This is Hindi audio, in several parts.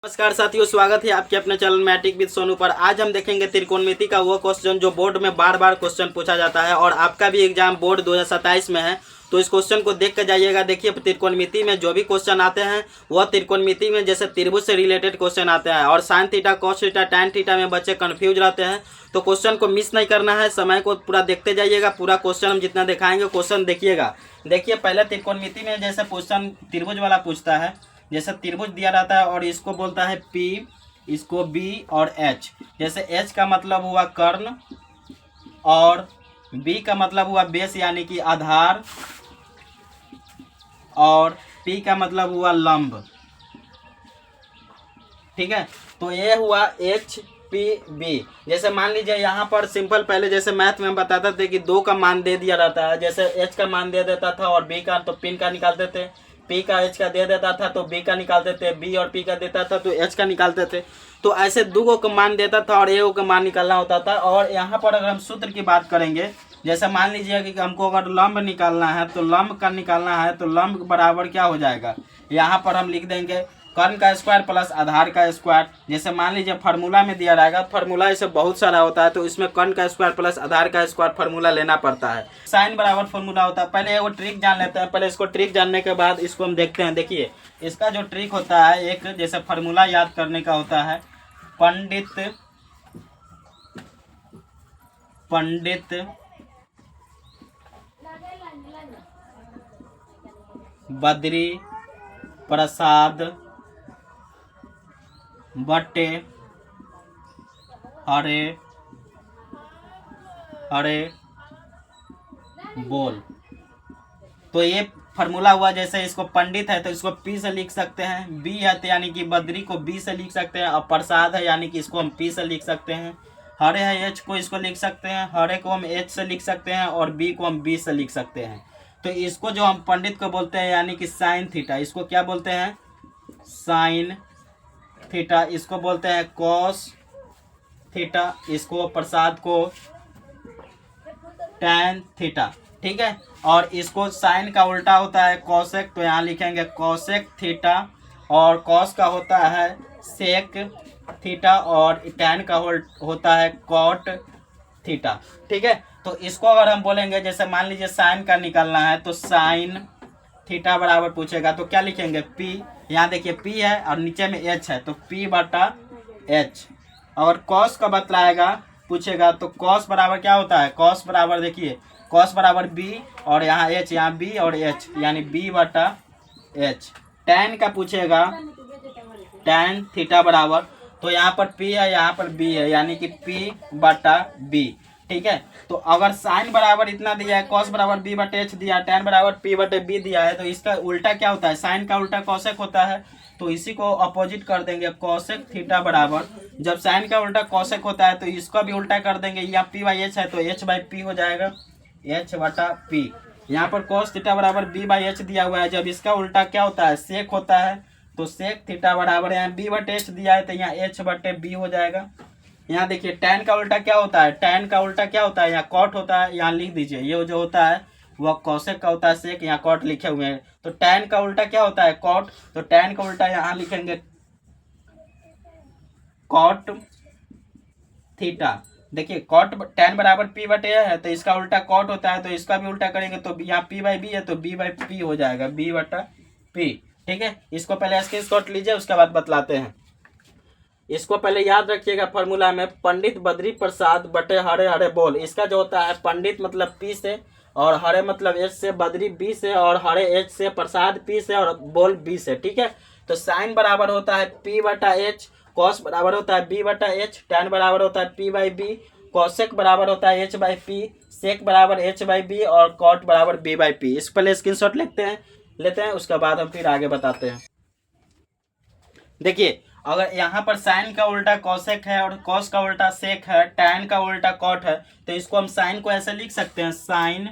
नमस्कार साथियों, स्वागत है आपके अपने चैनल मैट्रिक विद सोनू पर। आज हम देखेंगे त्रिकोणमिति का वो क्वेश्चन जो बोर्ड में बार बार क्वेश्चन पूछा जाता है और आपका भी एग्जाम बोर्ड 2027 में है, तो इस क्वेश्चन को देख कर जाइएगा। देखिए, त्रिकोणमिति में जो भी क्वेश्चन आते हैं वह त्रिकोणमिति में जैसे त्रिभुज से रिलेटेड क्वेश्चन आते हैं और sine theta, cos theta, tan theta में बच्चे कन्फ्यूज रहते हैं, तो क्वेश्चन को मिस नहीं करना है। समय को पूरा देखते जाइएगा। पूरा क्वेश्चन हम जितना दिखाएंगे क्वेश्चन देखिएगा। देखिए, पहले त्रिकोणमिति में जैसे क्वेश्चन त्रिभुज वाला पूछता है, जैसे त्रिभुज दिया रहता है और इसको बोलता है P, इसको B और H। जैसे H का मतलब हुआ कर्ण और B का मतलब हुआ बेस यानी कि आधार और P का मतलब हुआ लंब। ठीक है, तो ये हुआ HPB। जैसे मान लीजिए यहाँ पर सिंपल, पहले जैसे मैथ में हम बताते थे कि 2 का मान दे दिया रहता है। जैसे H का मान दे देता था और B का तो पिन का निकालते थे, P का H का दे देता था तो B का निकालते थे, B और P का देता था तो H का निकालते थे। तो ऐसे 2 का मान देता था और A का मान निकालना होता था। और यहाँ पर अगर हम सूत्र की बात करेंगे, जैसे मान लीजिए कि हमको अगर लंब निकालना है तो लंब का निकालना है तो लंब बराबर क्या हो जाएगा, यहाँ पर हम लिख देंगे कर्ण का स्क्वायर प्लस आधार का स्क्वायर। जैसे मान लीजिए फार्मूला में दिया रहेगा, फार्मूला ऐसे बहुत सारा होता है, तो इसमें कर्ण का स्क्वायर प्लस आधार का स्क्वायर फार्मूला लेना पड़ता है। साइन बराबर फार्मूला होता है। पहले वो ट्रिक जान लेते हैं। पहले इसको ट्रिक जानने के बाद इसको हम देखते हैं। देखिए, इसका जो ट्रिक होता है, एक जैसे फार्मूला याद करने का होता है, पंडित बद्री प्रसाद बटे हरे बोल। तो ये फार्मूला हुआ। जैसे इसको पंडित है तो इसको P से लिख सकते हैं, B है तो यानी कि बद्री को B से लिख सकते हैं, और प्रसाद है यानी कि इसको हम P से लिख सकते हैं। हरे है H को इसको लिख सकते हैं, हरे को हम H से लिख सकते हैं और B को हम B से लिख सकते हैं। तो इसको जो हम पंडित को बोलते हैं यानी कि साइन थीटा, इसको क्या बोलते हैं, साइन थीटा। इसको बोलते हैं कॉस थीटा, इसको प्रसाद को टैन थीटा। ठीक है, और इसको साइन का उल्टा होता है कॉसेक, तो यहाँ लिखेंगे कॉसेक थीटा, और कॉस का होता है सेक थीटा और टैन का होता है कॉट थीटा। ठीक है, तो इसको अगर हम बोलेंगे, जैसे मान लीजिए साइन का निकालना है तो साइन थीटा बराबर पूछेगा तो क्या लिखेंगे, P। यहाँ देखिए P है और नीचे में H है तो P बटा H। और कॉस का बतलाएगा पूछेगा तो कॉस बराबर क्या होता है, कॉस बराबर देखिए कॉस बराबर B और यहाँ H, यहाँ B और H यानी B बटा H। टैन का पूछेगा, टैन थीटा बराबर, तो यहाँ पर P है यहाँ पर B है यानी कि P बटा B। ठीक है, तो अगर साइन बराबर इतना दिया है, कॉस बराबर B बटे H दिया, टैन बराबर P बटे B दिया है, तो इसका उल्टा क्या होता है, साइन का उल्टा कॉसेक होता है, तो इसी को अपोजिट कर देंगे। कॉसेक थीटा बराबर, जब साइन का उल्टा कॉसेक होता है तो इसका भी उल्टा कर देंगे। यहाँ P बाई H है तो H बाई P हो जाएगा, H बटा P। यहाँ पर कॉस थीटा बराबर B बाई H दिया हुआ है, जब इसका उल्टा क्या होता है, सेक होता है, तो सेक थीटा बराबर यहाँ B बटे H दिया है तो यहाँ H बटे B हो जाएगा। यहाँ देखिए टैन का उल्टा क्या होता है, टैन का उल्टा क्या होता है, यहाँ कॉट होता है, यहाँ लिख दीजिए, ये जो होता है वह कॉसेक का होता है, सेक यहाँ कॉट लिखे हुए हैं। तो टैन का उल्टा क्या होता है, कॉट, तो टैन का उल्टा यहाँ लिखेंगे कॉट थीटा। देखिए कॉट टैन बराबर P बटे है तो इसका उल्टा कॉट होता है, तो इसका भी उल्टा करेंगे तो यहाँ P बाई B है तो B बाई P हो जाएगा, B बटा P। ठीक है, इसको पहले स्क्रीनशॉट लीजिए, उसके बाद बतलाते हैं। इसको पहले याद रखिएगा फार्मूला में, पंडित बद्री प्रसाद बटे हरे बोल। इसका जो होता है पंडित मतलब P से और हरे मतलब H से, बद्री B से और हरे H से, प्रसाद P से और बोल B से। ठीक है, तो साइन बराबर होता है P बटा H, कॉस बराबर होता है B बटा H, टैन बराबर होता है P बाई B, कॉसेक बराबर होता है H बाई P, सेक बराबर H बाई B और कॉट बराबर B बाई P। इस पहले स्क्रीनशॉट लेते हैं, उसके बाद हम फिर आगे बताते हैं। देखिए, अगर यहाँ पर साइन का उल्टा कॉसेक है और कॉस का उल्टा सेक है, टैन का उल्टा कॉट है, तो इसको हम साइन को ऐसे लिख सकते हैं, साइन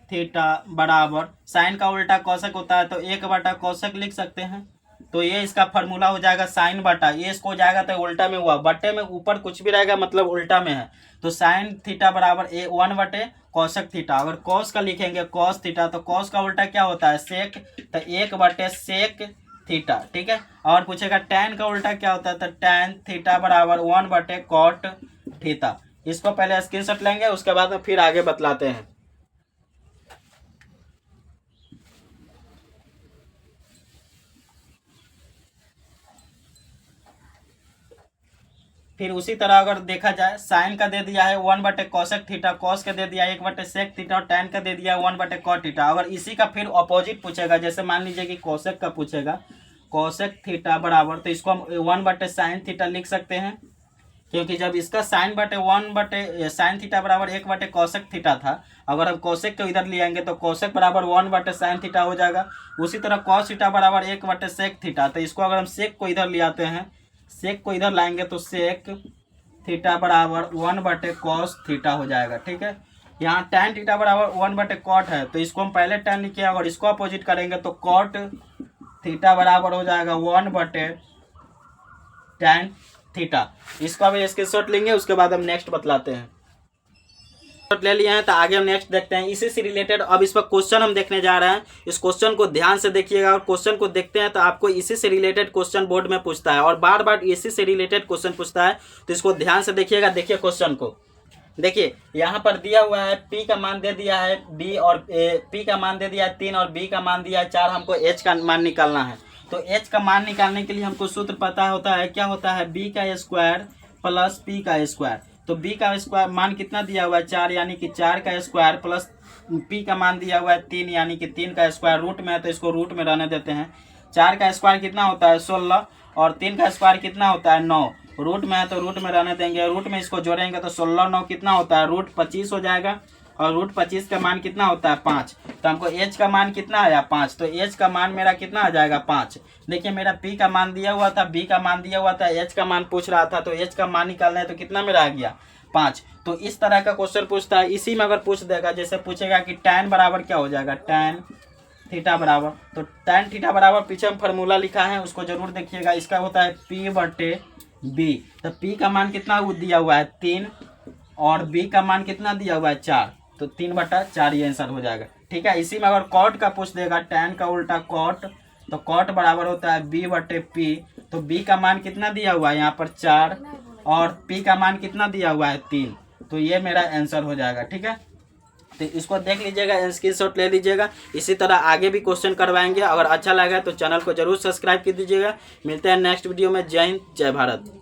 थीटा बराबर, साइन का उल्टा कॉसेक होता है तो 1 बटा कॉसेक लिख सकते हैं। तो ये इसका फार्मूला हो जाएगा साइन बटा, ये इसको हो जाएगा तो उल्टा में हुआ, बटे में ऊपर कुछ भी रहेगा मतलब उल्टा में है, तो साइन थीटा बराबर 1 बटे कॉसेक थीटा। अगर कॉस का लिखेंगे कॉस थीटा, तो कॉस का उल्टा क्या होता है, सेक, तो 1 बटे सेक थीटा। ठीक है, और पूछेगा tan का उल्टा क्या होता है, तो tan थीटा बराबर 1/cot थीटा। इसको पहले स्क्रीनशॉट लेंगे, उसके बाद में फिर आगे बतलाते हैं। फिर उसी तरह अगर देखा जाए, साइन का दे दिया है 1/कोसेक थीटा, कॉस का दे दिया है 1/सेक थीटा, और टैन का दे दिया है 1/कॉट थीटा। अगर इसी का फिर अपोजिट पूछेगा, जैसे मान लीजिए कि कोसेक का पूछेगा, कोसेक थीटा बराबर, तो इसको हम 1/साइन थीटा लिख सकते हैं, क्योंकि जब इसका साइन थीटा बराबर 1/कोसेक थीटा था, अगर हम कोसेक को इधर ले आएंगे तो कोसेक बराबर 1/साइन थीटा हो जाएगा। उसी तरह कॉस थीटा बराबर 1/सेक थीटा, तो इसको अगर हम सेक को इधर ले आते हैं, सेक को इधर लाएंगे तो सेक थीटा बराबर 1/कॉस थीटा हो जाएगा। ठीक है, यहाँ tan थीटा बराबर 1/कॉट है, तो इसको हम पहले tan लिखे, अगर इसको अपोजिट करेंगे तो कॉट थीटा बराबर हो जाएगा 1/tan थीटा। इसको अभी स्क्रीनशॉट लेंगे, उसके बाद हम नेक्स्ट बतलाते हैं। ले लिए हैं तो आगे हम नेक्स्ट देखते हैं। इसी से रिलेटेड अब इस पर क्वेश्चन हम देखने जा रहे हैं। इस क्वेश्चन को ध्यान से देखिएगा, और क्वेश्चन को देखते हैं तो आपको इसी से रिलेटेड क्वेश्चन बोर्ड में पूछता है, और बार बार इसी से रिलेटेड क्वेश्चन पूछता है, तो इसको ध्यान से देखिएगा। देखिए क्वेश्चन को, देखिए यहाँ पर दिया हुआ है P का मान दे दिया है B, और P का मान दे दिया है 3 और B का मान दिया है 4, हमको H का मान निकालना है। तो H का मान निकालने के लिए हमको सूत्र पता होता है, क्या होता है, B का स्क्वायर प्लस P का स्क्वायर। तो B का स्क्वायर मान कितना दिया हुआ है 4, यानी कि 4 का स्क्वायर, प्लस P का मान दिया हुआ है 3, यानी कि 3 का स्क्वायर। रूट में है तो इसको रूट में रहने देते हैं। 4 का स्क्वायर कितना होता है 16, और 3 का स्क्वायर कितना होता है 9। रूट में है तो रूट में रहने देंगे। रूट में इसको जोड़ेंगे तो 16 9 कितना होता है, रूट 25 हो जाएगा, और रूट 25 का मान कितना होता है 5। तो हमको H का मान कितना आया 5, तो H का मान मेरा कितना आ जाएगा 5। देखिए मेरा P का मान दिया हुआ था, B का मान दिया हुआ था, H का मान पूछ रहा था, तो H का मान निकालना है तो कितना मेरा आ गया 5। तो इस तरह का क्वेश्चन पूछता है। इसी में अगर पूछ देगा, जैसे पूछेगा कि tan बराबर क्या हो जाएगा, tan थीटा बराबर, तो tan थीटा बराबर पीछे हम फार्मूला लिखा है, उसको जरूर देखिएगा। इसका होता है P/B। तो P का मान कितना दिया हुआ है 3, और B का मान कितना दिया हुआ है 4, तो 3/4 ये आंसर हो जाएगा। ठीक है, इसी में अगर कॉट का पूछ देगा, tan का उल्टा कॉट, तो कॉट बराबर होता है B/P। तो B का मान कितना दिया हुआ है यहाँ पर 4, और P का मान कितना दिया हुआ है 3, तो ये मेरा आंसर हो जाएगा। ठीक है, तो इसको देख लीजिएगा, स्क्रीनशॉट ले लीजिएगा। इसी तरह आगे भी क्वेश्चन करवाएंगे। अगर अच्छा लगा तो चैनल को जरूर सब्सक्राइब कर दीजिएगा। मिलते हैं नेक्स्ट वीडियो में। जय हिंद, जय भारत।